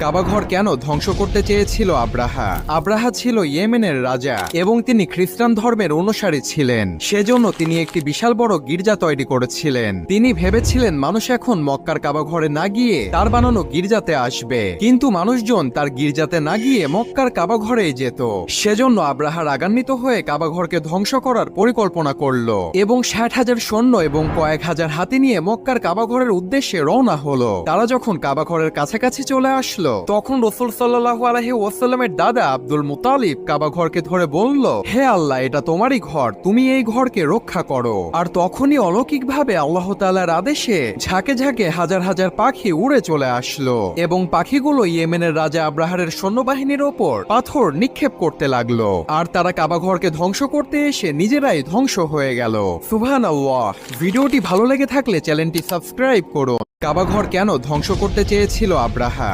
কাবাঘর কেন ধ্বংস করতে চেয়েছিল আব্রাহা? আব্রাহা ছিল ইয়েমেনের রাজা এবং তিনি খ্রিস্টান ধর্মের অনুসারী ছিলেন। সেজন্য তিনি একটি বিশাল বড় গির্জা তৈরি করেছিলেন। তিনি ভেবেছিলেন মানুষ এখন মক্কার কাবাঘরে না গিয়ে তার বানানো গির্জাতে আসবে, কিন্তু মানুষজন তার গির্জাতে না গিয়ে মক্কার কাবাঘরেই যেত। সেজন্য আব্রাহা রাগান্বিত হয়ে কাবাঘরকে ধ্বংস করার পরিকল্পনা করল এবং 60,000 সৈন্য এবং কয়েক হাজার হাতি নিয়ে মক্কার কাবাঘরের উদ্দেশ্যে রওনা হলো। তারা যখন কাবাঘরের কাছাকাছি চলে আসলো তখন রাসূল সাল্লাল্লাহু আলাইহি ওয়াসাল্লামের দাদা আব্দুল মুতালিব কাবাঘরকে ধরে বলল, হে আল্লাহ, এটা তোমারই ঘর, তুমি এই ঘরকে রক্ষা করো। আর তখনই অলৌকিকভাবে আল্লাহ তাআলার আদেশে ঝাঁকে ঝাঁকে হাজার হাজার পাখি উড়ে চলে আসলো এবং পাখিগুলো ইয়েমেনের রাজা আব্রাহারের সৈন্যবাহিনীর ওপর পাথর নিক্ষেপ করতে লাগলো। আর তারা কাবাঘরকে ধ্বংস করতে এসে নিজেরাই ধ্বংস হয়ে গেল। সুবহানাল্লাহ। ভিডিওটি ভালো লেগে থাকলে চ্যানেলটি সাবস্ক্রাইব করুন। কাবাঘর কেন ধ্বংস করতে চেয়েছিল আব্রাহা?